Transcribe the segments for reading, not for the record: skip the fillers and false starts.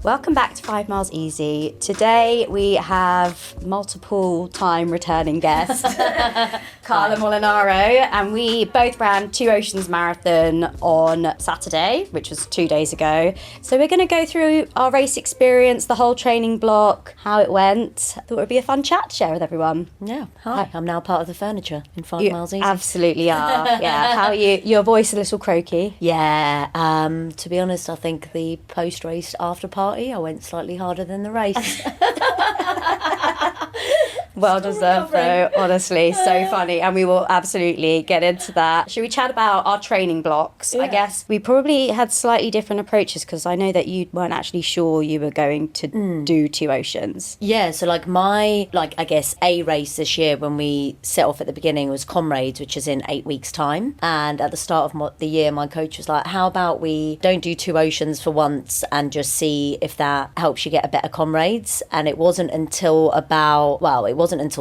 Welcome back to 5 Miles Easy. Today we have multiple time returning guest, Carla Molinaro, and we both ran Two Oceans Marathon on Saturday, which was 2 days ago. So we're going to go through our race experience, the whole training block, how it went. Thought it would be a fun chat to share with everyone. Yeah, hi. I'm now part of the furniture in 5 Miles Easy. Absolutely are. Yeah. How are you? Your voice a little croaky. Yeah, to be honest, I think the post-race after party, I went slightly harder than the race. Well deserved though, honestly, so funny, and we will absolutely get into that. Should we chat about our training blocks? Yeah. I guess we probably had slightly different approaches because I know that you weren't actually sure you were going to do Two Oceans. Yeah, so I guess a race this year when we set off at the beginning was Comrades, which is in 8 weeks' time. And at the start of the year, my coach was like, how about we don't do Two Oceans for once and just see if that helps you get a better Comrades? And it wasn't until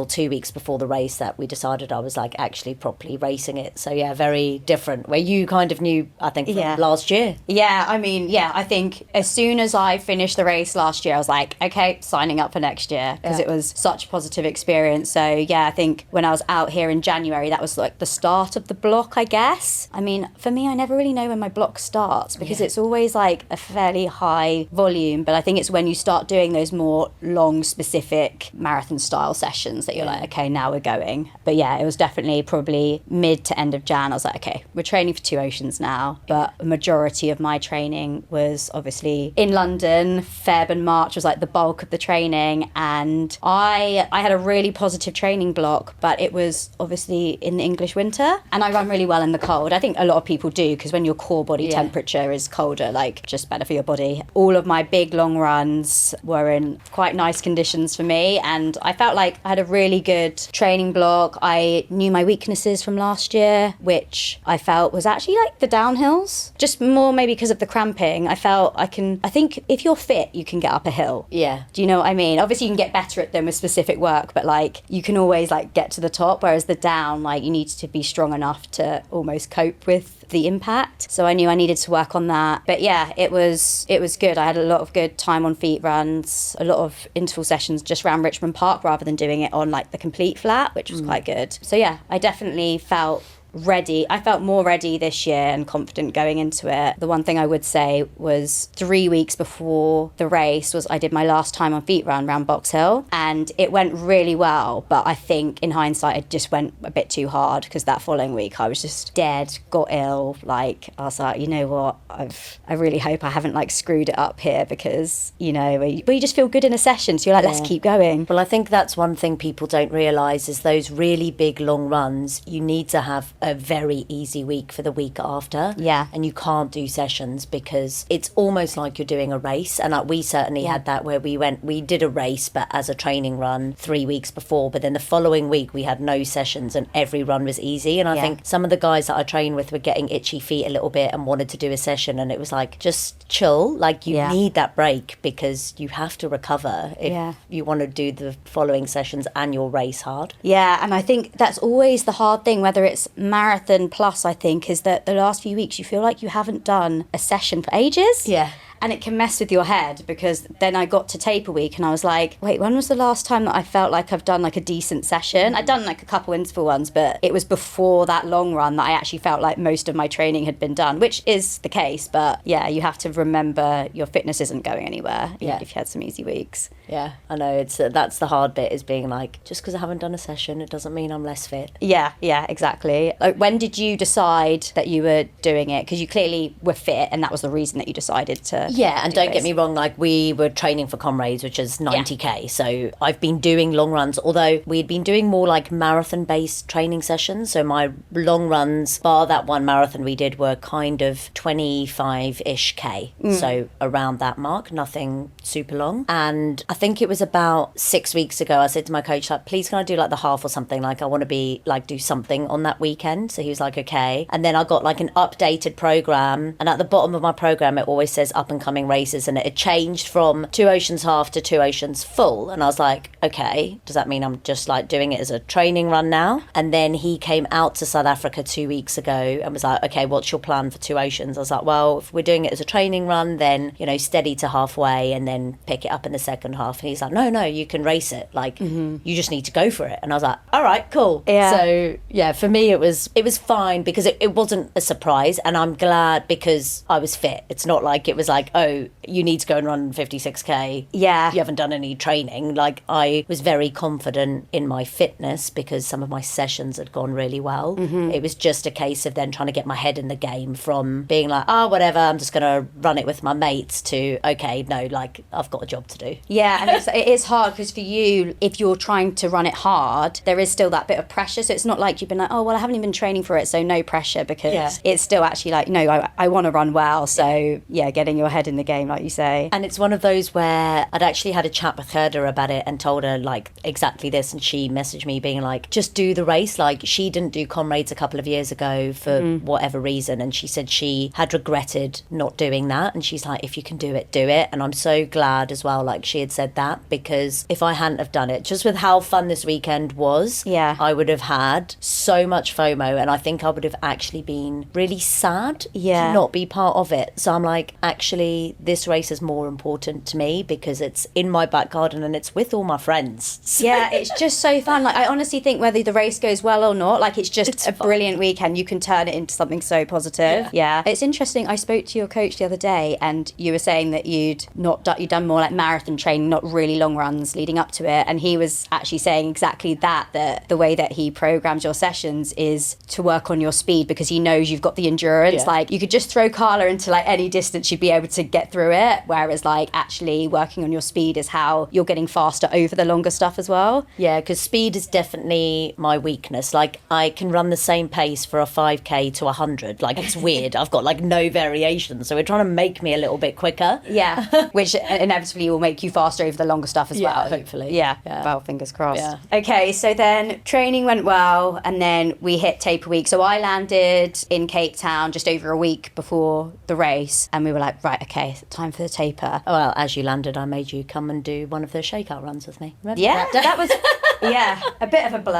2 weeks before the race that we decided I was like actually properly racing it. So yeah, very different, where you kind of knew, I think, from last year. Yeah, I think as soon as I finished the race last year, I was like, okay, signing up for next year, because it was such a positive experience. So yeah, I think when I was out here in January, that was like the start of the block, I guess. I mean, for me, I never really know when my block starts because it's always like a fairly high volume, but I think it's when you start doing those more long, specific marathon style sessions that you're like, okay, now we're going. But yeah, it was definitely probably mid to end of Jan. I was like, okay, we're training for Two Oceans now. But a majority of my training was obviously in London. Feb and March was like the bulk of the training. And I had a really positive training block, but it was obviously in the English winter. And I run really well in the cold. I think a lot of people do, because when your core body temperature is colder, like just better for your body. All of my big long runs were in quite nice conditions for me. And I felt like I had a really good training block. I knew my weaknesses from last year, which I felt was actually like the downhills, just more maybe because of the cramping. I think if you're fit, you can get up a hill. Yeah. Do you know what I mean? Obviously you can get better at them with specific work, but like you can always like get to the top, whereas the down, like you need to be strong enough to almost cope with the impact. So I knew I needed to work on that. But yeah, it was good. I had a lot of good time on feet runs, a lot of interval sessions just around Richmond Park rather than doing it on like the complete flat, which was quite good. So yeah, I definitely felt ready. I felt more ready this year and confident going into it. The one thing I would say was 3 weeks before the race was I did my last time on feet run around Box Hill, and it went really well, but I think in hindsight it just went a bit too hard because that following week I was just dead, got ill. Like I was like, you know what, I really hope I haven't like screwed it up here, because you know where you just feel good in a session, so you're like, let's keep going. Well, I think that's one thing people don't realise is those really big long runs, you need to have a very easy week for the week after. Yeah. And you can't do sessions because it's almost like you're doing a race. And like we certainly had that where we did a race, but as a training run 3 weeks before. But then the following week we had no sessions and every run was easy. And I think some of the guys that I trained with were getting itchy feet a little bit and wanted to do a session. And it was like, just chill. Like you need that break because you have to recover if you want to do the following sessions and your race hard. Yeah. And I think that's always the hard thing, whether it's marathon plus, I think, is that the last few weeks you feel like you haven't done a session for ages. Yeah. And it can mess with your head, because then I got to taper week and I was like, wait, when was the last time that I felt like I've done like a decent session? I'd done like a couple interval ones, but it was before that long run that I actually felt like most of my training had been done, which is the case. But yeah, you have to remember your fitness isn't going anywhere if you had some easy weeks. Yeah, I know. That's the hard bit, is being like, just because I haven't done a session, it doesn't mean I'm less fit. Yeah, exactly. Like, when did you decide that you were doing it? Because you clearly were fit and that was the reason that you decided to. Yeah, and don't get me wrong, like we were training for Comrades, which is 90k. So I've been doing long runs, although we'd been doing more like marathon-based training sessions. So my long runs, bar that one marathon we did, were kind of 25-ish K. So around that mark, nothing super long. And I think it was about 6 weeks ago, I said to my coach, like, please can I do like the half or something? Like I want to be like, do something on that weekend. So he was like, okay. And then I got like an updated program. And at the bottom of my program, it always says up and and coming races, and it had changed from Two Oceans Half to Two Oceans Full. And I was like, okay, does that mean I'm just like doing it as a training run now? And then he came out to South Africa 2 weeks ago and was like, okay, what's your plan for Two Oceans? I was like, well, if we're doing it as a training run, then, you know, steady to halfway and then pick it up in the second half. And he's like, no, you can race it. Like, you just need to go for it. And I was like, all right, cool. Yeah. So, yeah, for me, it was fine because it wasn't a surprise. And I'm glad because I was fit. It's not like it was like, oh, you need to go and run 56K. Yeah. You haven't done any training. Like, I was very confident in my fitness because some of my sessions had gone really well. It was just a case of then trying to get my head in the game from being like, oh, whatever, I'm just going to run it with my mates to, okay, no, like, I've got a job to do. Yeah, and it is hard because for you, if you're trying to run it hard, there is still that bit of pressure. So it's not like you've been like, oh, well, I haven't even been training for it, so no pressure, because it's still actually like, no, I want to run well. So yeah, getting your head in the game, like you say. And it's one of those where I'd actually had a chat with Herda about it and told her like exactly this, and she messaged me being like, just do the race. Like, she didn't do Comrades a couple of years ago for whatever reason, and she said she had regretted not doing that, and she's like, if you can do it, do it. And I'm so glad as well, like she had said that, because if I hadn't have done it, just with how fun this weekend was, I would have had so much FOMO, and I think I would have actually been really sad to not be part of it. So I'm like, actually, this race is more important to me because it's in my back garden and it's with all my friends. Yeah, it's just so fun. Like, I honestly think whether the race goes well or not, like, it's just a brilliant weekend. You can turn it into something so positive. Yeah. It's interesting. I spoke to your coach the other day and you were saying that you'd done more like marathon training, not really long runs leading up to it. And he was actually saying exactly that the way that he programs your sessions is to work on your speed because he knows you've got the endurance. Like, you could just throw Carla into like any distance, you'd be able to get through it. Whereas like actually working on your speed is how you're getting faster over the longer stuff as well. Yeah, because speed is definitely my weakness. Like, I can run the same pace for a 5K to 100. Like, it's weird. I've got like no variation. So we're trying to make me a little bit quicker. Yeah, which inevitably will make you faster over the longer stuff as well. Hopefully. Yeah, well, fingers crossed. Yeah. Okay, so then training went well and then we hit taper week. So I landed in Cape Town just over a week before the race and we were like, right, okay, time for the taper. Oh, well, as you landed, I made you come and do one of the shakeout runs with me. Remember that was... Yeah, a bit of a blur.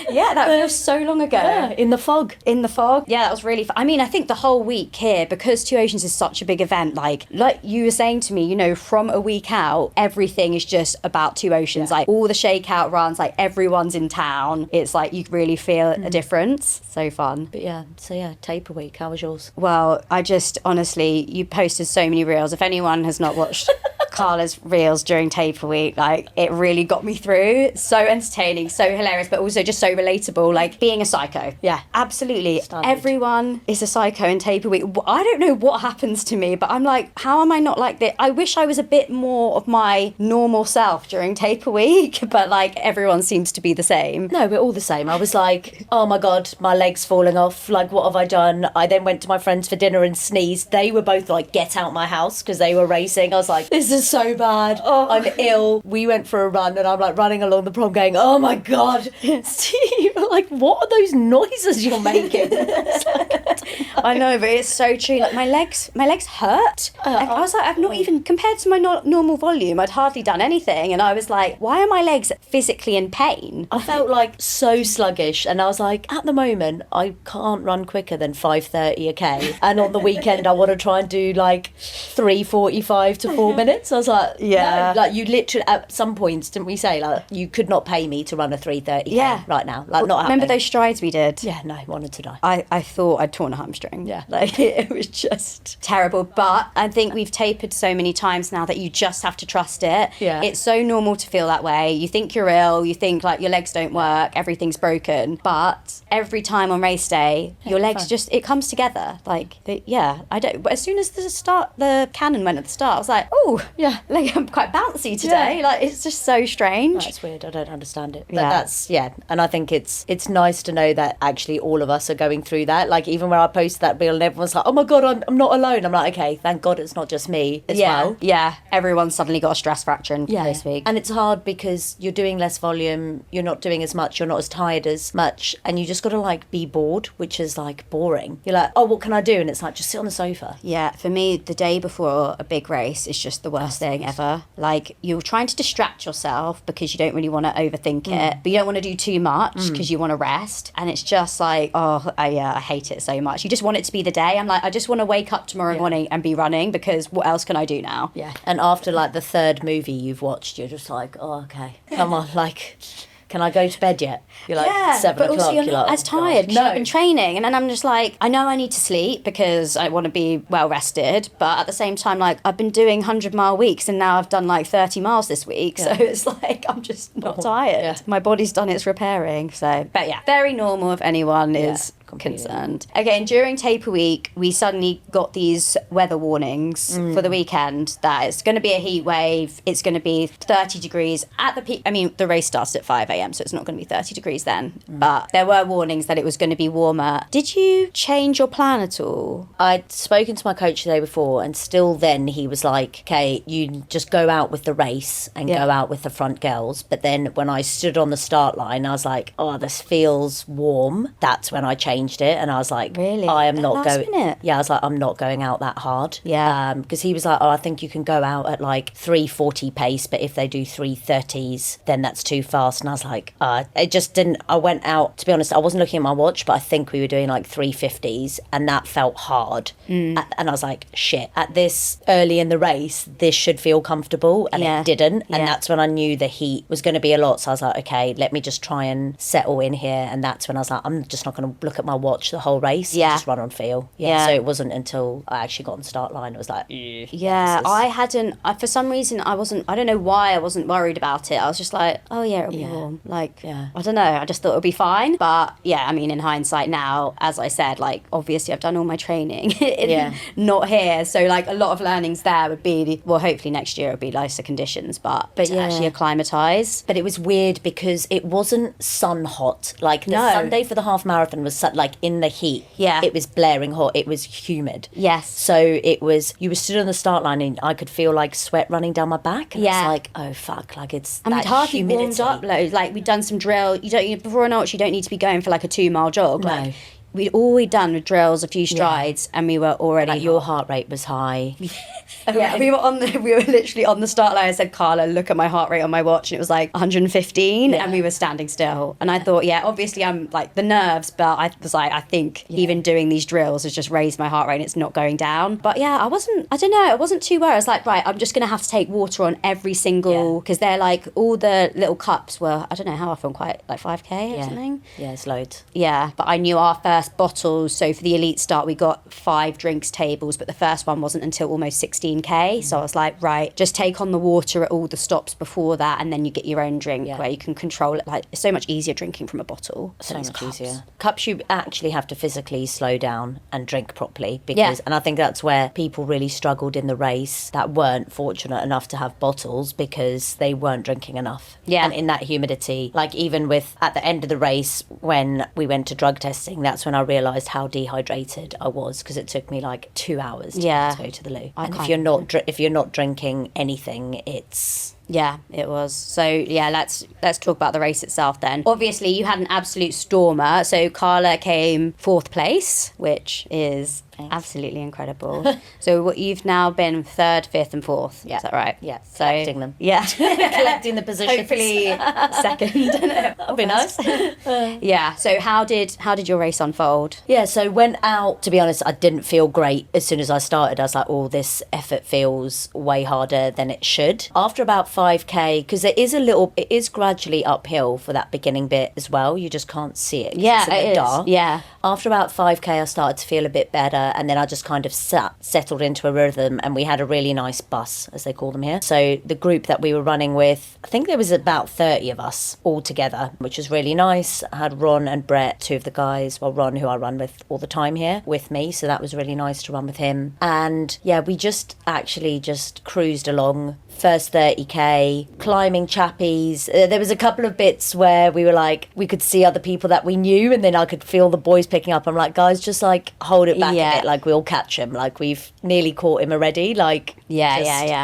Yeah, that feels so long ago. Yeah, in the fog. Yeah, that was really fun. I mean, I think the whole week here, because Two Oceans is such a big event, like you were saying to me, you know, from a week out, everything is just about Two Oceans. Like, all the shakeout runs, like, everyone's in town. It's like you really feel a difference. So fun. But yeah, taper week. How was yours? Well, I just, honestly, you posted so many reels. If anyone has not watched Carla's reels during taper week, like, it really got me through. So entertaining, so hilarious, but also just so relatable, like being a psycho. Yeah, absolutely. Everyone is a psycho in taper week. I don't know what happens to me, but I'm like, how am I not like this? I wish I was a bit more of my normal self during taper week, but like everyone seems to be the same. No, we're all the same. I was like, oh my god, my leg's falling off, like, what have I done? I then went to my friends for dinner and sneezed. They were both like, get out my house, because they were racing. I was like, this is so bad. I'm ill. We went for a run and I'm like running along the prom going, oh my god, Steve, like, what are those noises you're making? I know, but it's so true. Like, my legs hurt. I was like, I've not even, compared to my normal volume, I'd hardly done anything, and I was like, why are my legs physically in pain? I felt like so sluggish, and I was like, at the moment I can't run quicker than 5:30 a k, and on the weekend I want to try and do like 3:45 to 4 minutes. I was like, no. Like, you literally at some points, didn't we say, like, you could not pay me to run a 3:30 right now, like, not happening. Remember those strides we did? Yeah, no, wanted to die. I thought I'd torn a hamstring. Yeah, like, it was just terrible. But I think we've tapered so many times now that you just have to trust it. Yeah, it's so normal to feel that way. You think you're ill, you think like your legs don't work, everything's broken, but every time on race day your legs just, it comes together. Like, I don't, but as soon as the cannon went at the start, I was like, oh yeah, like, I'm quite bouncy today. Like, it's just so strange. That's weird. I don't understand it, but that's and I think it's nice to know that actually all of us are going through that. Like even when I posted that reel and everyone's like, oh my God, I'm not alone. I'm like, okay, thank God it's not just me as well. Yeah, everyone's suddenly got a stress fracture in this week. And it's hard because you're doing less volume, you're not doing as much, you're not as tired as much, and you just got to like be bored, which is like boring. You're like, oh, what can I do? And it's like, just sit on the sofa. Yeah, for me, the day before a big race is just the worst thing ever. Like, you're trying to distract yourself because you don't really want to overthink it, but you don't want to do too much because you want to rest. And it's just like, I hate it so much. You just want it to be the day. I'm like, I just want to wake up tomorrow morning and be running, because what else can I do now? Yeah. And after like the third movie you've watched, you're just like, oh, okay, come on, like... Can I go to bed yet? You're like 7 but o'clock. Also you're not like, as tired because I've been training, and then I'm just like, I know I need to sleep because I want to be well rested, but at the same time, like, I've been doing 100-mile weeks and now I've done like 30 miles this week, so it's like I'm just not tired. Yeah. My body's done its repairing. So, but yeah, very normal if anyone is concerned. Okay, and during taper week, we suddenly got these weather warnings for the weekend that it's going to be a heat wave. It's going to be 30 degrees at the peak. I mean, the race starts at 5 a.m, so it's not going to be 30 degrees then. But there were warnings that it was going to be warmer. Did you change your plan at all? I'd spoken to my coach the day before, and still then he was like, okay, you just go out with the race and go out with the front girls. But then when I stood on the start line, I was like, oh, this feels warm. That's when I changed it, and I was like, really? I am not going. Minute? Yeah, I was like, I'm not going out that hard. Yeah. Because he was like, oh, I think you can go out at like 3:40 pace, but if they do 3:30s, then that's too fast. And I was like, it just didn't. I went out, to be honest, I wasn't looking at my watch, but I think we were doing like 3:50s, and that felt hard. And I was like, shit, at this early in the race, this should feel comfortable, and it didn't. And that's when I knew the heat was going to be a lot. So I was like, okay, let me just try and settle in here. And that's when I was like, I'm just not going to look at my watch the whole race. Just run on feel. So it wasn't until I actually got on the start line, it was like, I hadn't, for some reason I don't know why I wasn't worried about it. I was just like, oh yeah, it'll be warm. Like, I don't know, I just thought it would be fine. But yeah, I mean, in hindsight now, as I said, like, obviously I've done all my training not here, so like a lot of learnings there would be, well, hopefully next year it'll be nicer conditions, but to actually acclimatise. But it was weird because it wasn't sun hot. Like the Sunday for the half marathon was like in the heat. It was blaring hot. It was humid. Yes. So it was, you were stood on the start line and I could feel like sweat running down my back. And it's like, oh fuck, like it's and that we'd hardly humidity. warmed up loads. Like, we'd done some drill. Before an ultra, you don't need to be going for like a 2-mile jog. No. Like, we'd done with drills, a few strides, and we were already like, your heart rate was high. we were literally on the start line. I said, Carla, look at my heart rate on my watch, and it was like 115, and we were standing still. And I thought, obviously I'm like the nerves, but I was like, I think even doing these drills has just raised my heart rate and it's not going down. But I wasn't too worried. I was like, right, I'm just gonna have to take water on every single, because they're like, all the little cups were, I don't know how often, quite like 5k or something. Yeah, it's loads. Yeah, but I knew our first bottles, so for the elite start we got 5 drinks tables, but the first one wasn't until almost 16k. So I was like, right, just take on the water at all the stops before that, and then you get your own drink where you can control it. Like, it's so much easier drinking from a bottle. So much easier. Cups you actually have to physically slow down and drink properly, because and I think that's where people really struggled in the race that weren't fortunate enough to have bottles, because they weren't drinking enough. And in that humidity, like even with at the end of the race when we went to drug testing, that's when I realised how dehydrated I was, because it took me like 2 hours to go to the loo. And if you're not drinking anything, it's... Yeah, it was. So let's talk about the race itself then. Obviously, you had an absolute stormer. So Carla came 4th place, which is absolutely incredible. So what, you've now been 3rd, 5th and 4th. Is that right? Yeah, so collecting them. Yeah. Collecting the positions. Hopefully 2nd. That'll be nice. So how did your race unfold? Yeah, so went out, to be honest, I didn't feel great as soon as I started. I was like, oh, this effort feels way harder than it should. After about 5k, because it is gradually uphill for that beginning bit as well. You just can't see it. Yeah, it's a bit dark. Yeah. After about 5k, I started to feel a bit better, and then I just kind of settled into a rhythm, and we had a really nice bus, as they call them here. So the group that we were running with, I think there was about 30 of us all together, which was really nice. I had Ron and Brett, 2 of the guys, Ron, who I run with all the time here, with me, so that was really nice to run with him. And we just cruised along first 30k, climbing chappies. There was a couple of bits where we were like, we could see other people that we knew, and then I could feel the boys picking up. I'm like, guys, just like hold it back a bit, like we'll catch him, like we've nearly caught him already, like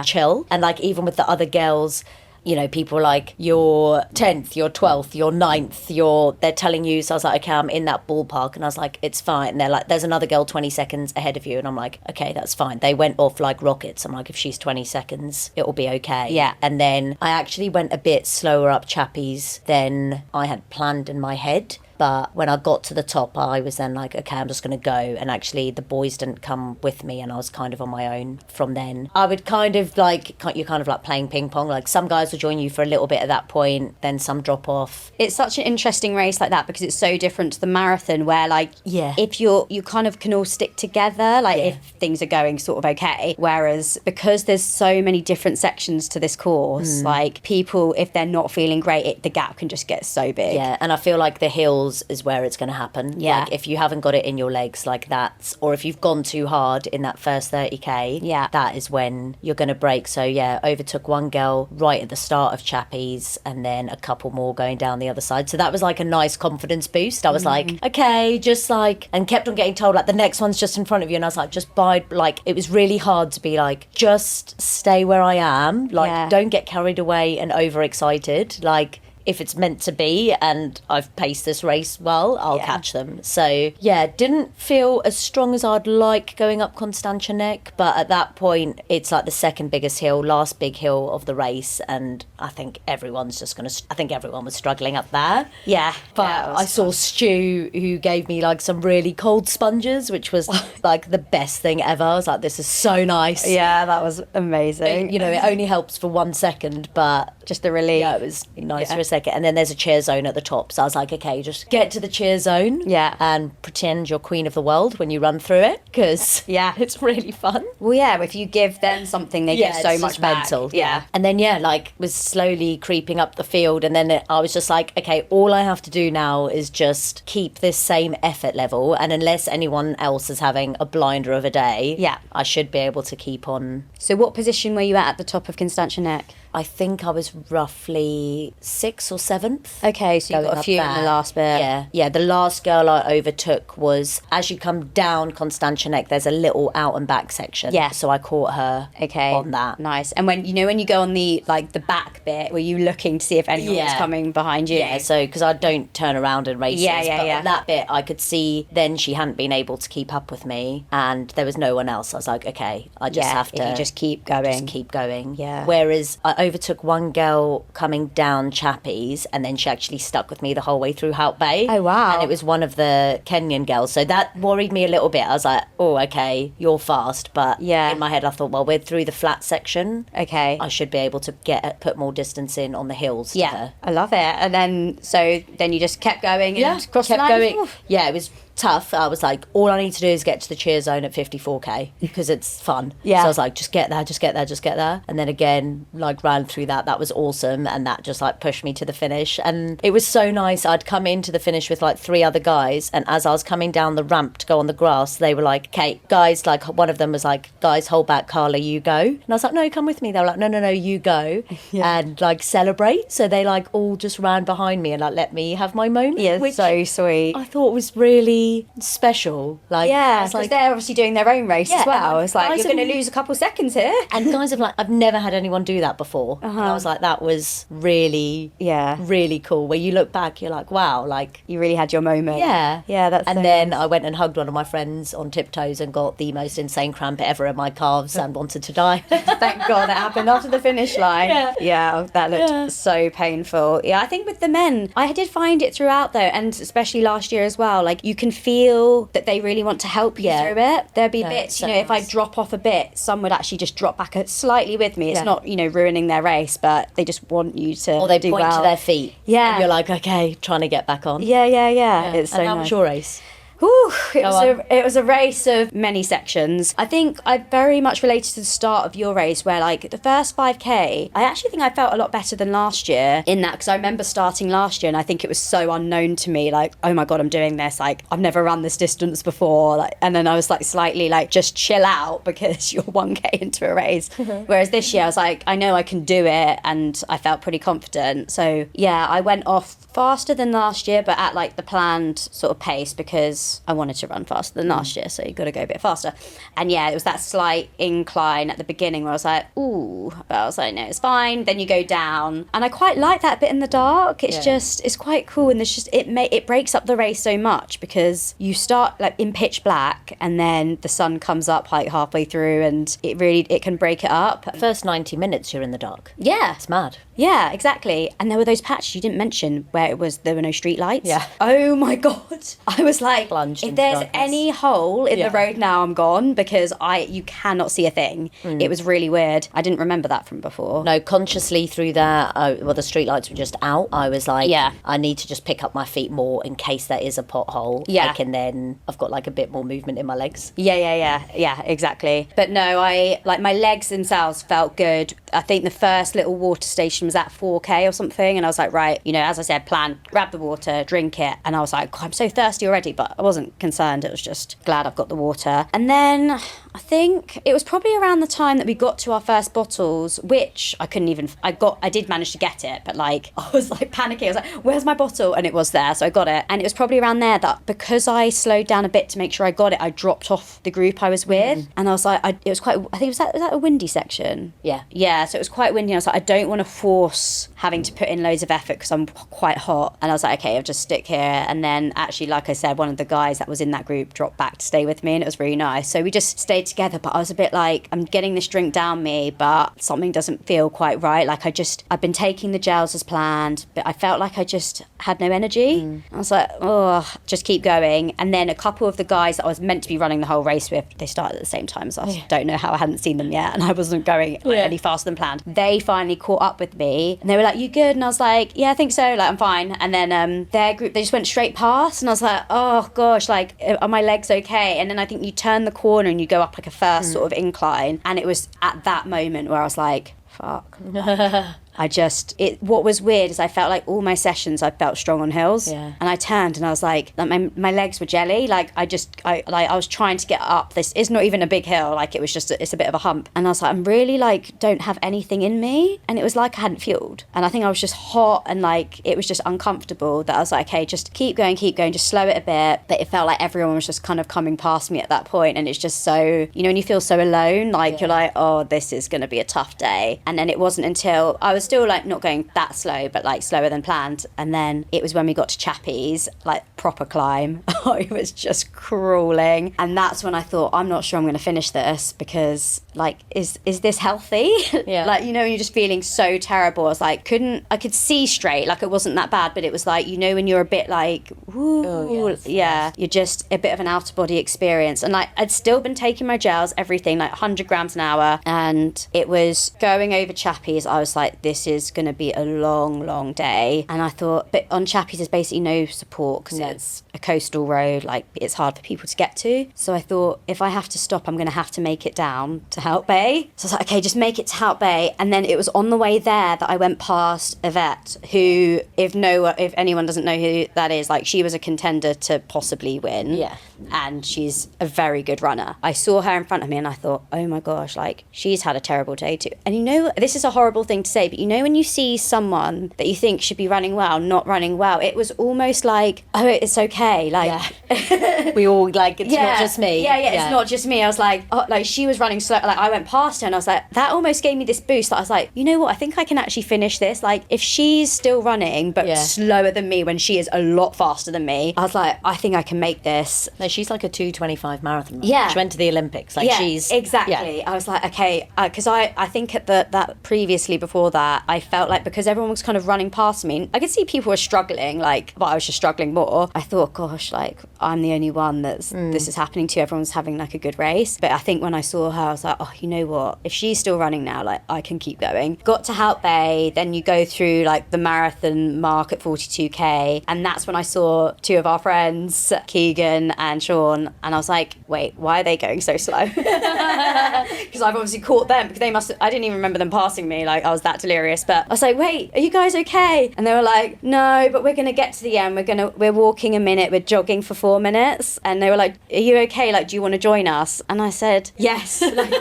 chill. And like even with the other girls, you know, people like, you're 10th, you're 12th, you're 9th, they're telling you. So I was like, okay, I'm in that ballpark. And I was like, it's fine. And they're like, there's another girl 20 seconds ahead of you. And I'm like, okay, that's fine. They went off like rockets. I'm like, if she's 20 seconds, it'll be okay. Yeah. And then I actually went a bit slower up chappies than I had planned in my head. But when I got to the top, I was then like, okay, I'm just going to go. And actually, the boys didn't come with me, and I was kind of on my own from then. I would kind of like, you're kind of like playing ping pong. Like some guys will join you for a little bit at that point, then some drop off. It's such an interesting race like that because it's so different to the marathon where like, if you kind of can all stick together, like if things are going sort of okay. Whereas because there's so many different sections to this course, like people, if they're not feeling great, the gap can just get so big. Yeah, and I feel like the hills is where it's going to happen. Yeah. Like if you haven't got it in your legs like that, or if you've gone too hard in that first 30k, that is when you're going to break. So yeah, overtook one girl right at the start of chappies, and then a couple more going down the other side. So that was like a nice confidence boost. I was like, okay, just like, and kept on getting told like the next one's just in front of you, and I was like, just bide. Like it was really hard to be like, just stay where I am, like don't get carried away and overexcited. Like if it's meant to be and I've paced this race well, I'll catch them. So yeah, didn't feel as strong as I'd like going up Constantia Neck, but at that point it's like the second biggest hill, last big hill of the race, and I think everyone's just gonna, I think everyone was struggling up there. Yeah. But I saw Stu, who gave me like some really cold sponges, which was like the best thing ever. I was like, this is so nice. Yeah, that was amazing. You know, it only helps for 1 second, but just the relief. Yeah, it was nice for a second. And then there's a cheer zone at the top. So I was like, okay, just get to the cheer zone. Yeah. And pretend you're queen of the world when you run through it, because it's really fun. Well, yeah, if you give them something, they get so much back. Mental. Yeah. And then, like, was slowly creeping up the field. And then I was just like, okay, all I have to do now is just keep this same effort level. And unless anyone else is having a blinder of a day, I should be able to keep on. So what position were you at the top of Constantia Neck? I think I was roughly 6th or 7th. Okay, so you got a few in the last bit. Yeah. The last girl I overtook was, as you come down Constantia Neck, there's a little out and back section. Yeah. So I caught her on that. Nice. And when you go on the back bit, were you looking to see if anyone was coming behind you? Yeah, so because I don't turn around in races. But on that bit, I could see then she hadn't been able to keep up with me, and there was no one else. I was like, okay, I just have to. You just keep going. Just keep going. Yeah. Whereas I overtook one girl coming down Chappies, and then she actually stuck with me the whole way through Hout Bay. Oh, wow. And it was one of the Kenyan girls, so that worried me a little bit. I was like, oh, okay, you're fast, but in my head I thought, well, we're through the flat section. Okay. I should be able to put more distance in on the hills to her. I love it. And then you just kept going and crossed the line? Going. Oof. Yeah, it was tough. I was like, all I need to do is get to the cheer zone at 54k because it's fun. So I was like, just get there. And then again, like ran through that. That was awesome. And that just like pushed me to the finish. And it was so nice. I'd come into the finish with like 3 other guys. And as I was coming down the ramp to go on the grass, they were like, okay, guys, like one of them was like, guys, hold back, Carla, you go. And I was like, no, come with me. They were like, no, you go. And like celebrate. So they like all just ran behind me and like let me have my moment. Yeah, which so sweet. I thought was really special. Like, because like, they're obviously doing their own race as well. It's like, you're going to lose a couple seconds here. And guys have like, I've never had anyone do that before. And I was like, that was really, really cool. Where you look back, you're like, wow, like you really had your moment. Yeah, that's. And then I went and hugged one of my friends on tiptoes and got the most insane cramp ever in my calves and wanted to die. Thank God that happened after the finish line. Yeah, that looked so painful. Yeah, I think with the men, I did find it throughout though, and especially last year as well. Like you can feel that they really want to help you through it. There'd be bits, you know, if I drop off a bit, some would actually just drop back slightly with me. It's not, you know, ruining their race, but they just want you to or they do point well. to their feet. Yeah. And you're like, okay, trying to get back on. Yeah. It's so and how nice. was your race? Whew, it was a race of many sections. I think I very much related to the start of your race where like the first 5k, I actually think I felt a lot better than last year in that, because I remember starting last year and I think it was so unknown to me, like, oh my God, I'm doing this, like I've never run this distance before, like, and then I was like slightly like, just chill out because you're 1k into a race. Whereas this year I was like, I know I can do it, and I felt pretty confident. So yeah, I went off faster than last year, but at like the planned sort of pace, because I wanted to run faster than last year, so you got to go a bit faster. And yeah, it was that slight incline at the beginning where I was like, ooh, but I was like, no, it's fine. Then you go down, and I quite like that bit in the dark. It's just, it's quite cool, and there's just, it breaks up the race so much, because you start like in pitch black, and then the sun comes up like halfway through, and it can break it up. First 90 minutes you're in the dark. Yeah. It's mad. Yeah, exactly. And there were those patches you didn't mention where there were no street lights. Yeah. Oh my God. I was like, Plunged if into there's darkness. any hole in the road now, I'm gone, because you cannot see a thing. It was really weird. I didn't remember that from before. No, consciously through that, the street lights were just out. I was like, I need to just pick up my feet more in case there is a pothole. Yeah. I can then, I've got like a bit more movement in my legs. Yeah, exactly. But no, my legs themselves felt good. I think the first little water station was at 4k or something, and I was like, right, as I said, grab the water, drink it, and I was like, I'm so thirsty already, but I wasn't concerned. It was just glad I've got the water. And then I think it was probably around the time that we got to our first bottles, which I did manage to get it, but like I was like panicking. I was like, where's my bottle? And it was there, so I got it. And it was probably around there that, because I slowed down a bit to make sure I got it, I dropped off the group I was with. And I was like, it was quite, I think was that a windy section? Yeah, so it was quite windy. I was like, I don't want to force having to put in loads of effort because I'm quite hot. And I was like, okay, I'll just stick here. And then actually, like I said, one of the guys that was in that group dropped back to stay with me, and it was really nice. So we just stayed together, but I was a bit like, I'm getting this drink down me, but something doesn't feel quite right. Like I've been taking the gels as planned, but I felt like I just had no energy. I was like, oh, just keep going. And then a couple of the guys that I was meant to be running the whole race with, they started at the same time as us. Don't know how I hadn't seen them yet, and I wasn't going any faster than planned. They finally caught up with me, and they were like, you good? And I was like, yeah, I think so, like I'm fine. And then their group, they just went straight past, and I was like, oh gosh, like are my legs okay? And then I think you turn the corner and you go up like a first sort of incline, and it was at that moment where I was like, fuck. What was weird is I felt like all my sessions I felt strong on hills. And I turned and I was like my legs were jelly. Like I was trying to get up. This is not even a big hill. Like it was just, it's a bit of a hump. And I was like, I'm really like, don't have anything in me. And it was like I hadn't fueled. And I think I was just hot, and like, it was just uncomfortable, that I was like, okay, just keep going, just slow it a bit. But it felt like everyone was just kind of coming past me at that point. And it's just so, when you feel so alone, like you're like, oh, this is going to be a tough day. And then it wasn't until I was still like not going that slow, but like slower than planned. And then it was when we got to Chappies, like proper climb. I was just crawling. And that's when I thought, I'm not sure I'm going to finish this, because like, is this healthy? Like, when you're just feeling so terrible. I was like, I could see straight, like it wasn't that bad, but it was like, when you're a bit like, woo, you're just a bit of an out of body experience. And like, I'd still been taking my gels, everything, like 100 grams an hour. And it was going over Chappies. I was like, this is going to be a long day. And I thought, but on Chappies there's basically no support, because it's a coastal road, like it's hard for people to get to. So I thought, if I have to stop, I'm going to have to make it down to Hout Bay. So I was like, okay, just make it to Hout Bay. And then it was on the way there that I went past Yvette, who, if anyone doesn't know who that is, like she was a contender to possibly win. And she's a very good runner. I saw her in front of me and I thought, oh my gosh, like she's had a terrible day too. And this is a horrible thing to say, but when you see someone that you think should be running well, not running well, it was almost like, oh, it's okay. Like, we all like, it's not just me. It's not just me. I was like, oh, like she was running slow. Like I went past her and I was like, that almost gave me this boost. That I was like, you know what? I think I can actually finish this. Like if she's still running, but slower than me when she is a lot faster than me, I was like, I think I can make this. No, say, she's like a 2:25 marathon. Yeah. She went to the Olympics. Like, she's... exactly. Yeah. I was like, okay, because I think at that previously before that, I felt like because everyone was kind of running past me, I could see people were struggling, like, but I was just struggling more. I thought, gosh, like, I'm the only one that's this is happening to. Everyone's having like a good race. But I think when I saw her, I was like, oh, you know what? If she's still running now, like, I can keep going. Got to Hout Bay, then you go through like the marathon mark at 42k, and that's when I saw two of our friends, Keegan and Sean, and I was like, wait, why are they going so slow? Because I've obviously caught them, because they must I didn't even remember them passing me, like I was that delirious. But I was like, wait, are you guys okay? And they were like, no, but we're gonna get to the end, we're walking a minute, we're jogging for 4 minutes. And they were like, are you okay, like, do you want to join us? And I said yes. Like,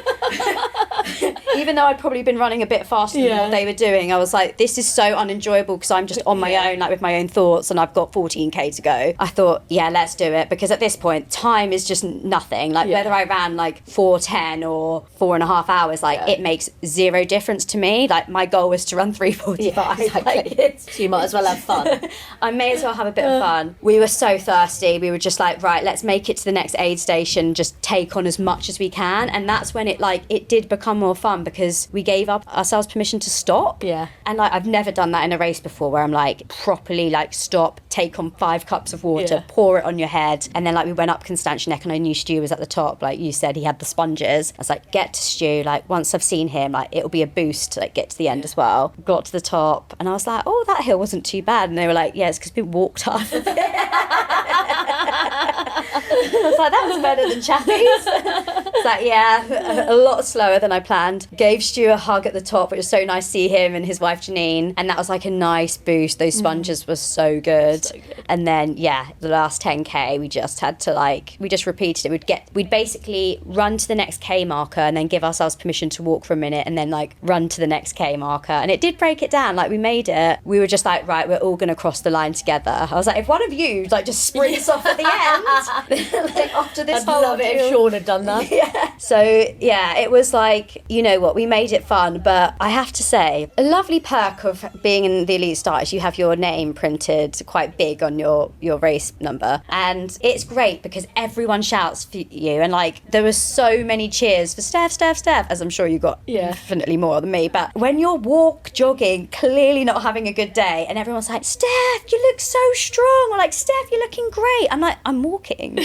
even though I'd probably been running a bit faster than what they were doing, I was like, this is so unenjoyable because I'm just on my own, like with my own thoughts, and I've got 14k to go. I thought, yeah, let's do it, because at this point time is just nothing. Like whether I ran like 4:10 or 4.5 hours, like it makes zero difference to me. Like my goal was to run 3:45. Like, so you might as well have fun. I may as well have a bit of fun. We were so thirsty. We were just like, right, let's make it to the next aid station, just take on as much as we can. And that's when it did become more fun, because we gave up ourselves permission to stop. Yeah. And like I've never done that in a race before, where I'm like properly like stop, take on 5 cups of water, pour it on your head. And then like we went up Constantia Neck, and I knew Stu was at the top. Like you said, he had the sponges. I was like, get to Stu, like once I've seen him, like it'll be a boost to like get to the end as well. Got to the top, and I was like, oh, that hill wasn't too bad. And they were like, yeah, it's because we walked up. I was like, that was better than Chappie's. It's like, yeah, a lot slower than I planned. Gave Stu a hug at the top. It was so nice to see him and his wife Janine, and that was like a nice boost. Those sponges were so good. And then the last 10k, we just had to we just repeated it. We'd basically run to the next K marker and then give ourselves permission to walk for a minute, and then like run to the next K marker. And it did break it down. Like we made it. We were just like, right, we're all gonna cross the line together. I was like, if one of you like just sprints off at the end, like after this I'd love it if Sean had done that. So it was like, you know what, we made it fun. But I have to say, a lovely perk of being in the elite start is you have your name printed quite big on your race number, and it's great because everyone shouts for you, and like there were so many cheers for Steph, as I'm sure you got infinitely more than me. But when you're jogging, clearly not having a good day, and everyone's like, Steph, you look so strong, or like, Steph, you're looking great. I'm like, I'm walking.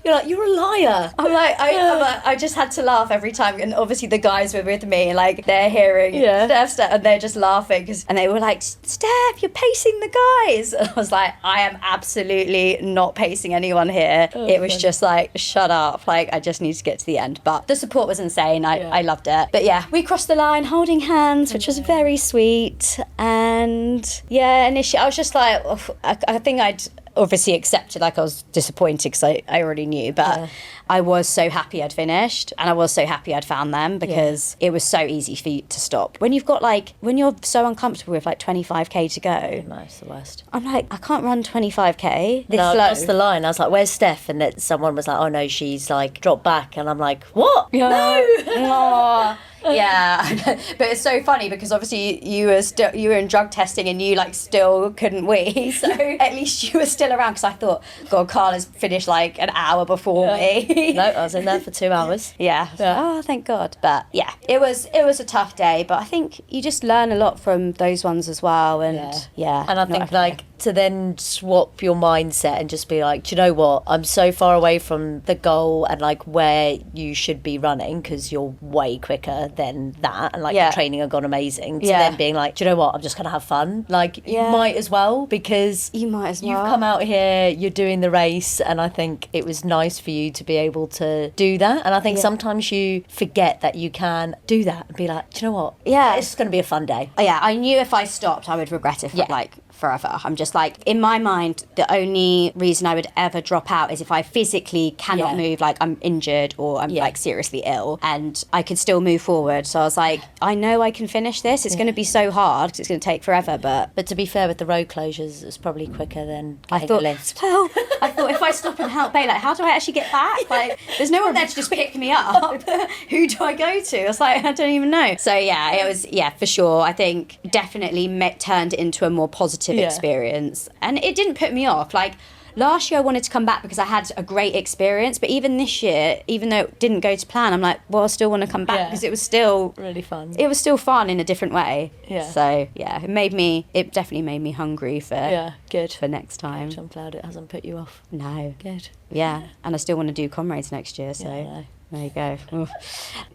You're like, you're a liar. I'm like, I just had to laugh every time. And obviously the guys were with me, and like they're hearing Steph, and they're just laughing, and they were like, Steph, you're pacing the guys. And I was like, I am absolutely not pacing anyone here. It was just like, shut up. Like, I just need to get to the end. But the support was insane. I loved it. But yeah, we crossed the line holding hands, which was very sweet. And initially I was just like, I think I'd obviously accepted, like I was disappointed because I already knew, but I was so happy I'd finished, and I was so happy I'd found them, because it was so easy for you to stop when you're so uncomfortable with like 25k to go. No, it's the worst. I'm like, I can't run 25k this I slow. crossed the line. I was like, where's Steph? And that someone was like, oh no, she's like dropped back. And I'm like, what? No. Oh. Yeah, but it's so funny because obviously you were in drug testing, and you like still couldn't wee, so at least you were still around, because I thought, God, Carla's finished like an hour before me. No, I was in there for 2 hours. Oh, thank God. But yeah, it was a tough day, but I think you just learn a lot from those ones as well. And and I think like to then swap your mindset and just be like, do you know what, I'm so far away from the goal and like where you should be running, because you're way quicker than that, and like the training had gone amazing, to then being like, do you know what, I'm just gonna have fun. Like you might as well, because you've come out here, you're doing the race, and I think it was nice for you to be able to do that. And I think sometimes you forget that you can do that and be like, do you know what, it's gonna be a fun day. I knew if I stopped I would regret it for like forever. I'm just like, in my mind, the only reason I would ever drop out is if I physically cannot move, like I'm injured or I'm like seriously ill, and I could still move forward. So I was like, I know I can finish this. It's going to be so hard because it's going to take forever. But to be fair, with the road closures, it's probably quicker than I thought. lift. Well, I thought if I stop in Hout Bay, like, how do I actually get back? Like, there's no one there to just pick me up. Who do I go to? I was like, I don't even know. So yeah, it was for sure. I think definitely turned it into a more positive experience, and it didn't put me off. Like, last year I wanted to come back because I had a great experience, but even this year, even though it didn't go to plan, I'm like, well, I still want to come back because it was still really fun. It was still fun in a different way. Yeah. So yeah, it definitely made me hungry for good for next time. I'm glad it hasn't put you off. No. Good. Yeah, and I still want to do Comrades next year, so Yeah, there you go. Oof.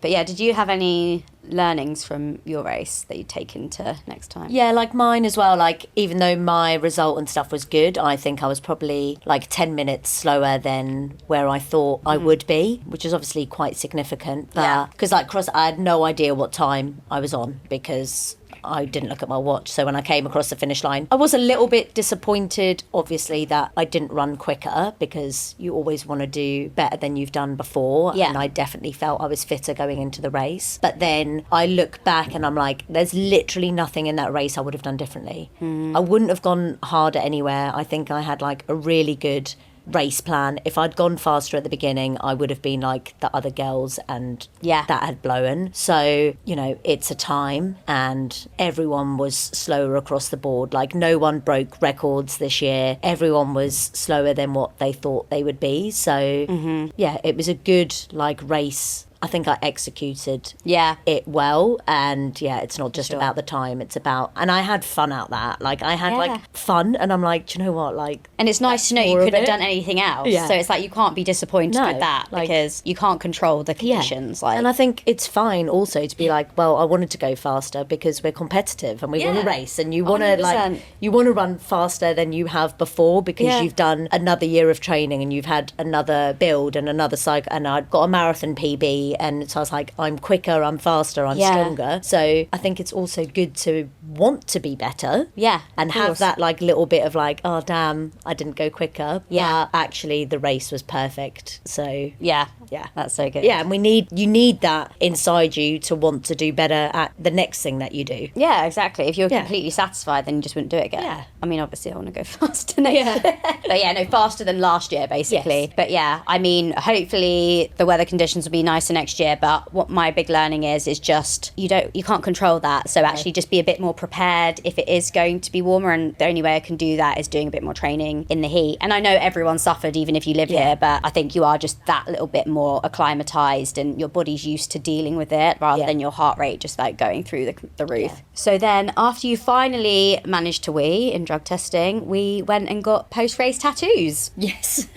But yeah, did you have any learnings from your race that you'd take into next time? Yeah, like mine as well. Like, even though my result and stuff was good, I think I was probably like 10 minutes slower than where I thought I would be, which is obviously quite significant. Because like I had no idea what time I was on because I didn't look at my watch. So when I came across the finish line, I was a little bit disappointed, obviously, that I didn't run quicker because you always want to do better than you've done before. Yeah. And I definitely felt I was fitter going into the race. But then I look back and I'm like, there's literally nothing in that race I would have done differently. I wouldn't have gone harder anywhere. I think I had like a really good race plan. If I'd gone faster at the beginning, I would have been like the other girls and that had blown. So, you know, it's a time and everyone was slower across the board. Like no one broke records this year. Everyone was slower than what they thought they would be. So yeah, it was a good like race. I think I executed it well, and it's not just about the time, it's about, and I had fun out that, like I had like fun, and I'm like, do you know what, like, and it's nice to know you could have done anything else, so it's like you can't be disappointed with that, like, because you can't control the conditions, like, and I think it's fine also to be like, well, I wanted to go faster because we're competitive and we want to race, and you want to like, you want to run faster than you have before because you've done another year of training and you've had another build and another cycle, and I'd got a marathon PB. And so I was like, I'm quicker, I'm faster, I'm stronger. So I think it's also good to want to be better. Yeah. And have that like little bit of like, oh damn, I didn't go quicker. Yeah. But actually the race was perfect. So yeah. That's so good. Yeah, and you need that inside you to want to do better at the next thing that you do. Yeah, exactly. If you're completely satisfied, then you just wouldn't do it again. Yeah. I mean, obviously I want to go faster next year. But yeah, no, faster than last year, basically. Yes. But yeah, I mean, hopefully the weather conditions will be nicer next year, but what my big learning is just you can't control that. So actually just be a bit more prepared if it is going to be warmer, and the only way I can do that is doing a bit more training in the heat. And I know everyone suffered even if you live here, but I think you are just that little bit more acclimatized and your body's used to dealing with it rather than your heart rate just like going through the roof. Yeah. So then after you finally managed to wee in drug testing, we went and got post-race tattoos. Yes.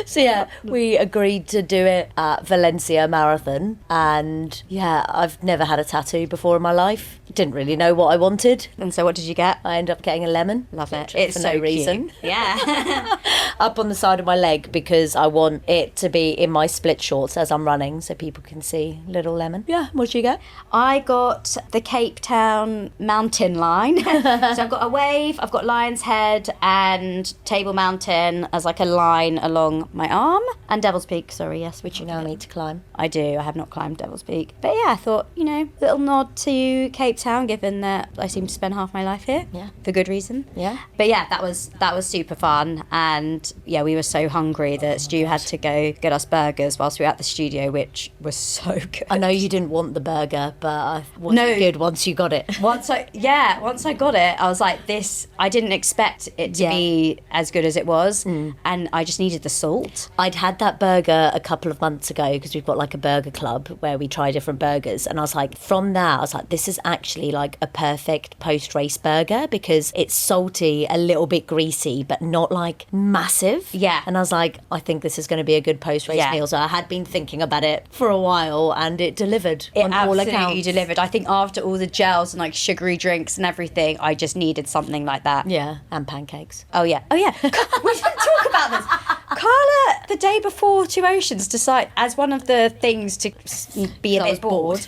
So yeah, we agreed to do it at Valencia Marathon, and yeah, I've never had a tattoo before in my life. Didn't really know what I wanted. And so what did you get? I ended up getting a lemon. Love it. It's for no reason. Yeah. Up on the side of my leg because I want it to be in my split shorts as I'm running so people can see little lemon. Yeah, what did you get? I got the Cape Town mountain line. So I've got a wave, I've got Lion's Head and Table Mountain as like a line along my arm, and Devil's Peak, which You now need to climb. I do. I have not climbed Devil's Peak. But yeah, I thought, little nod to Cape Town, given that I seem to spend half my life here. Yeah. For good reason. Yeah. But yeah, that was super fun. And yeah, we were so hungry that Stu had to go get us burgers whilst we were at the studio, which was so good. I know you didn't want the burger, but it was good once you got it. Once I got it, I was like, I didn't expect it to be as good as it was. And I just needed the salt. I'd had that burger a couple of months ago because we've got like a burger club where we try different burgers, and I was like, from that I was like, this is actually like a perfect post-race burger because it's salty, a little bit greasy, but not like massive. Yeah. And I was like, I think this is going to be a good post-race meal. So I had been thinking about it for a while, and it delivered on all accounts. It absolutely delivered. I think after all the gels and like sugary drinks and everything, I just needed something like that. Yeah, and pancakes. Oh yeah. We didn't talk about this. Carla, the day before Two Oceans, decided as one of the things to be a bit bored,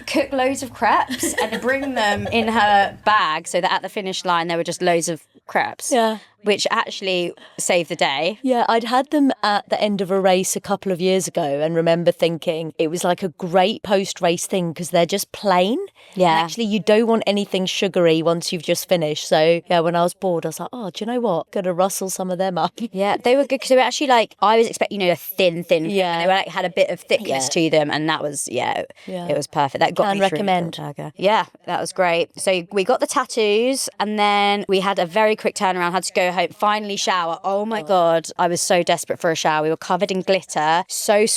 cook loads of crepes and bring them in her bag so that at the finish line there were just loads of crepes. Yeah. Which actually saved the day. Yeah, I'd had them at the end of a race a couple of years ago and remember thinking it was like a great post-race thing because they're just plain. Yeah. And actually, you don't want anything sugary once you've just finished. So, yeah, when I was bored, I was like, oh, do you know what? Gonna rustle some of them up. Yeah, they were good because they were actually like, I was expecting, a thin. Yeah. They were like, had a bit of thickness to them, and that was, it was perfect. That got me recommend. through the burger. Yeah, that was great. So we got the tattoos, and then we had a very quick turnaround, had to go home, finally shower. Oh my God, I was so desperate for a shower. We were covered in glitter.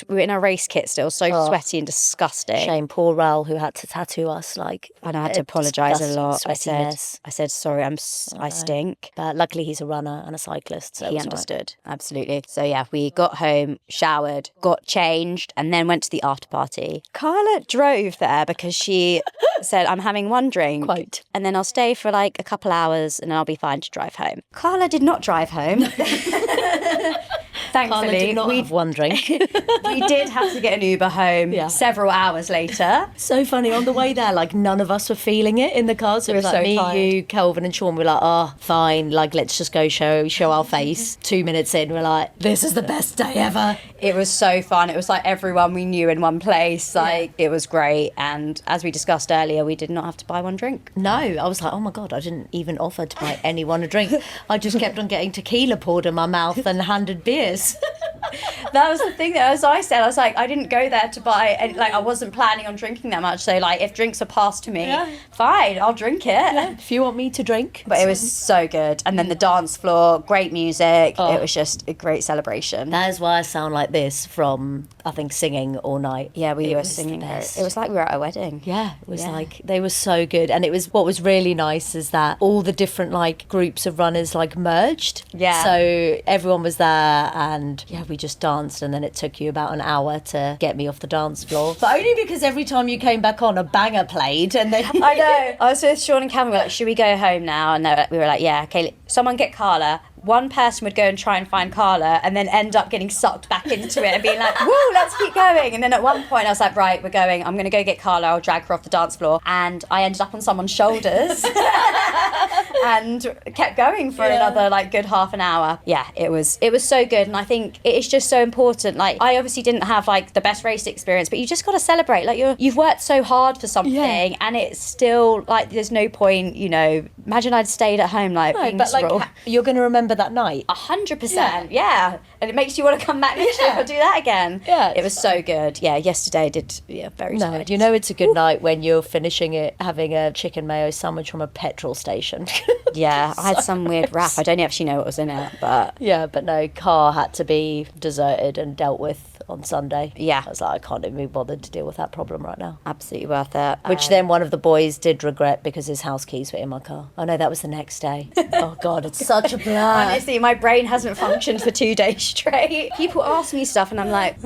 We were in our race kit still, so sweaty and disgusting. Shame, poor Ral, who had to tattoo us like. And I had to apologise a lot. I Sweatiness. said, sorry, I stink. But luckily he's a runner and a cyclist, so He understood, absolutely. So yeah, we got home, showered, got changed, and then went to the after party. Carla drove there because she said, I'm having one drink. Quote. And then I'll stay for like a couple hours and I'll be fine to drive home. Carla did not drive home. Thankfully, Carla did not have one drink. We did have to get an Uber home several hours later. So funny, on the way there, like none of us were feeling it in the car. So it was like me, tired. you, Kelvin and Sean were like, oh, fine, like let's just go show our face. 2 minutes in, we're like, this is the best day ever. It was so fun. It was like everyone we knew in one place. Like it was great. And as we discussed earlier, we did not have to buy one drink. No, I was like, oh my God, I didn't even offer to buy anyone a drink. I just kept on getting tequila poured in my mouth and handed beers. That was the thing that, as I said, I was like, I didn't go there to buy, and like I wasn't planning on drinking that much. So like, if drinks are passed to me, fine, I'll drink it. Yeah, if you want me to drink. But it was so good. And then the dance floor, great music. It was just a great celebration. That is why I sound like this from, I think, singing all night. Yeah, we were singing. It was like we were at a wedding. Yeah, it was like, they were so good. And it was, what was really nice is that all the different like groups of runners like merged. Yeah. So everyone was there and we just danced, and then it took you about an hour to get me off the dance floor. But only because every time you came back on, a banger played, and then I know. I was with Sean and Cameron. We were like, should we go home now? And we were like, yeah, okay. Someone get Carla. One person would go and try and find Carla and then end up getting sucked back into it and being like, woo, let's keep going. And then at one point I was like, right, we're going. I'm going to go get Carla. I'll drag her off the dance floor. And I ended up on someone's shoulders and kept going for another like good half an hour. Yeah, it was so good. And I think it is just so important. Like, I obviously didn't have like the best race experience, but you just got to celebrate. Like, you've worked so hard for something and it's still like, there's no point, imagine I'd stayed at home like being miserable. Like, you're going to remember that night. 100%, yeah. And it makes you want to come back next year and do that again. Yeah. It was so good. Yeah, yesterday I did, very tired. It's a good night when you're finishing it, having a chicken mayo sandwich from a petrol station. Yeah, I had some weird wrap. I don't actually know what was in it, but... Yeah, but no, car had to be deserted and dealt with on Sunday. Yeah. I was like, I can't even be bothered to deal with that problem right now. Absolutely worth it. Which then one of the boys did regret because his house keys were in my car. Oh no, that was the next day. Oh God, it's such a blur. Honestly, my brain hasn't functioned for 2 days straight. People ask me stuff and I'm like,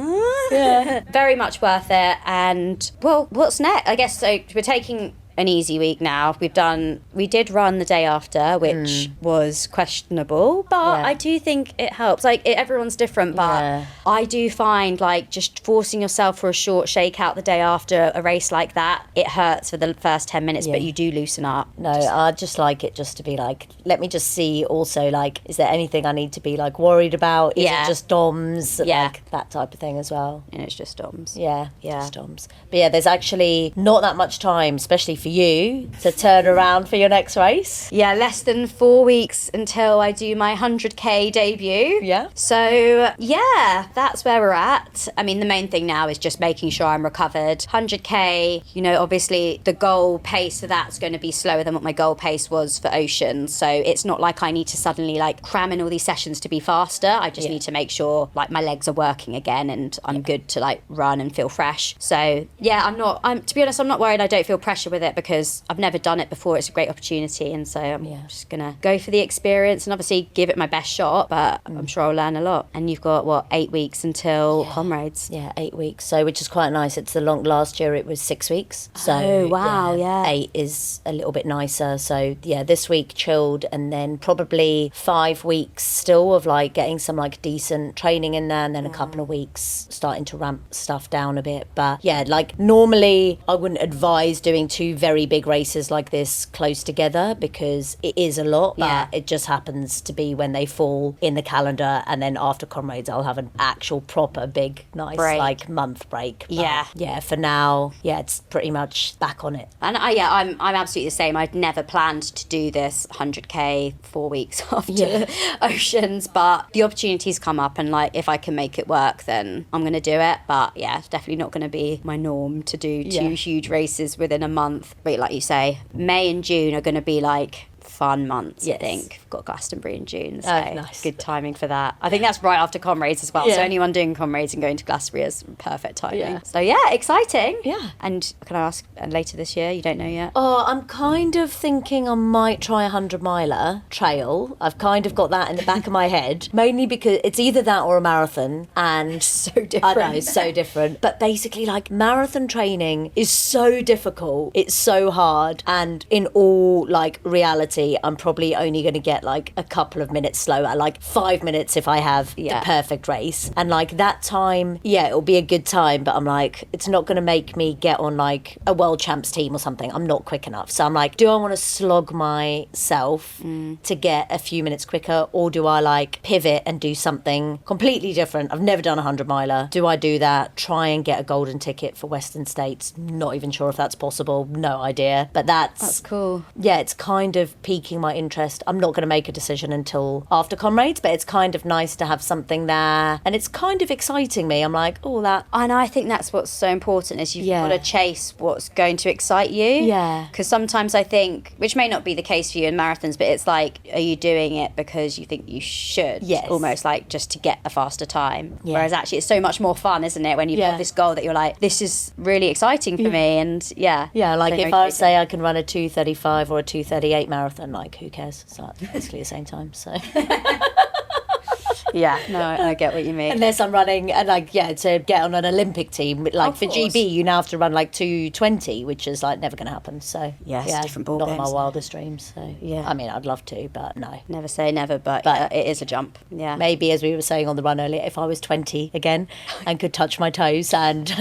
yeah. Very much worth it. And, well, what's next? I guess, so we're taking an easy week now. We did run the day after, which was questionable, but I do think it helps. Like, everyone's different, but I do find like just forcing yourself for a short shakeout the day after a race like that, it hurts for the first 10 minutes, but you do loosen up. No, I just like it just to be like, let me just see also, like, is there anything I need to be like worried about? Is it just DOMs? Like that type of thing as well. And it's just DOMs. Yeah, just DOMs. But there's actually not that much time, especially for you, to turn around for your next race. Yeah, less than 4 weeks until I do my 100k debut. Yeah. So, yeah, that's where we're at. I mean, the main thing now is just making sure I'm recovered. 100k, obviously the goal pace for that's going to be slower than what my goal pace was for Ocean. So it's not like I need to suddenly like cram in all these sessions to be faster. I just need to make sure like my legs are working again and I'm good to like run and feel fresh. So, yeah, to be honest, I'm not worried. I don't feel pressure with it because I've never done it before. It's a great opportunity, and so I'm just gonna go for the experience and obviously give it my best shot, but I'm sure I'll learn a lot. And you've got 8 weeks until Comrades? Yeah, 8 weeks, so which is quite nice. It's last year it was 6 weeks, so 8 is a little bit nicer. So this week chilled, and then probably 5 weeks still of like getting some like decent training in there, and then a couple of weeks starting to ramp stuff down a bit. But like normally I wouldn't advise doing 2 very big races like this close together because it is a lot, but it just happens to be when they fall in the calendar, and then after Comrades I'll have an actual proper big nice break. Like month break. But for now it's pretty much back on it. And I'm absolutely the same. I'd never planned to do this 100k 4 weeks after Oceans, but the opportunities come up, and like if I can make it work then I'm gonna do it. But it's definitely not gonna be my norm to do 2 huge races within a month. But like you say, May and June are gonna be like fun months, I Yes. think. I've got Glastonbury in June, so nice. good timing for that. I think that's right after Comrades as well. Yeah. So anyone doing Comrades and going to Glastonbury is perfect timing. Yeah. So yeah, exciting. Yeah. And can I ask, later this year, you don't know yet? Oh, I'm kind of thinking I might try a 100-miler trail. I've kind of got that in the back of my head, mainly because it's either that or a marathon, and So different. I know, it's so different. But basically, like, marathon training is so difficult. It's so hard. And in all, like, reality, I'm probably only going to get, like, a couple of minutes slower, like 5 minutes if I have the perfect race. And, like, that time, yeah, it'll be a good time. But I'm like, it's not going to make me get on, like, a world champs team or something. I'm not quick enough. So I'm like, do I want to slog myself to get a few minutes quicker? Or do I, like, pivot and do something completely different? I've never done a 100-miler. Do I do that? Try and get a golden ticket for Western States? Not even sure if that's possible. No idea. But that's cool. Yeah, it's kind of piquing my interest. I'm not going to make a decision until after Comrades, but it's kind of nice to have something there. And it's kind of exciting me. I'm like, oh, that... And I think that's what's so important is you've Yeah. got to chase what's going to excite you. Yeah. Because sometimes I think, which may not be the case for you in marathons, but it's like, are you doing it because you think you should? Yes. Almost like just to get a faster time. Yeah. Whereas actually it's so much more fun, isn't it? When you've got this goal that you're like, this is really exciting for me. And yeah. Yeah, like so if I motivating. say I can run a 2:35 or a 2:38 marathon, like, who cares? So it's basically the same time, so... Yeah, no, I get what you mean. Unless I'm running, and like, yeah, to get on an Olympic team, like Of for course. GB, you now have to run like 2:20, which is like never going to happen. So Yeah, it's a different ball not game, my isn't it? wildest dreams. So Yeah. I mean, I'd love to, but no. Never say never, but it is a jump. Yeah. Maybe, as we were saying on the run earlier, if I was 20 again and could touch my toes and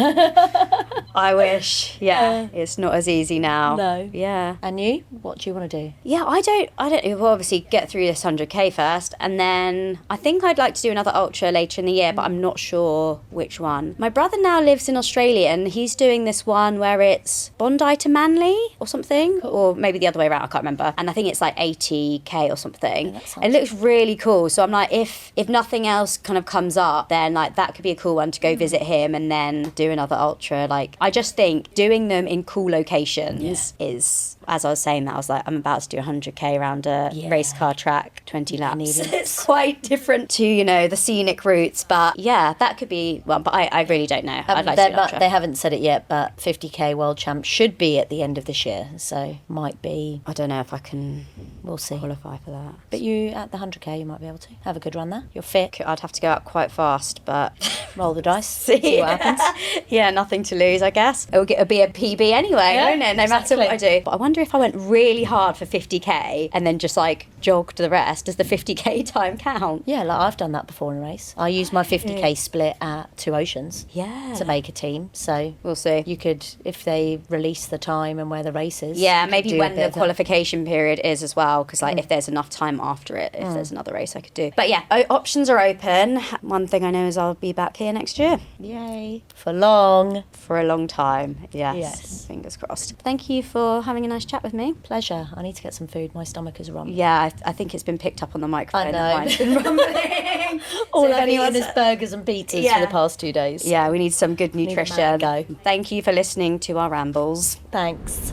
I wish. Yeah. It's not as easy now. No. Yeah. and you, what do you want to do? Yeah, I don't, we'll obviously get through this 100k first, and then I think I'd like to do another ultra later in the year, but I'm not sure which one. My brother now lives in Australia, and he's doing this one where it's Bondi to Manly or something, or maybe the other way around, I can't remember. And I think it's like 80k or something. that sounds It looks really cool. So I'm like, if nothing else kind of comes up, then like that could be a cool one to go visit him and then do another ultra. Like, I just think doing them in cool locations is, as I was saying that, I was like, I'm about to do 100k around a race car track, 20 laps. It's quite different to, you know, the scenic routes, but yeah, that could be one, but I really don't know. I'd like to do an ultra. They haven't said it yet, but 50k world champ should be at the end of this year, so might be. I don't know if I can We'll see. qualify for that. But you, at the 100k, you might be able to have a good run there. You're fit. I'd have to go out quite fast, but Roll the dice. See what happens. yeah, nothing to lose, I guess. It'll be a PB anyway, Yeah, won't it? No matter what I do. But I wonder if I went really hard for 50k and then just like jogged the rest, does the 50k time count? Yeah, like I've done that before in a race. I used my 50k split at Two Oceans Yeah. to make a team. So We'll see. you could, if they release the time and where the race is. Yeah, you could maybe do a when bit the of that. qualification period is as well, because like if there's enough time after it, if there's another race I could do. But yeah, options are open. One thing I know is I'll be back here next year Yay. For long. for a long time. Yes. Yes. Fingers crossed. Thank you for having a nice chat with me. Pleasure. I need to get some food. My stomach is wrong. Yeah, I think it's been picked up on the microphone. I know. Mine's been rumbling. All So if I've eaten anyone's- is burgers and pizzas Yeah. for the past 2 days. Yeah, we need some good a nutrition. mango. Thank you for listening to our rambles. Thanks.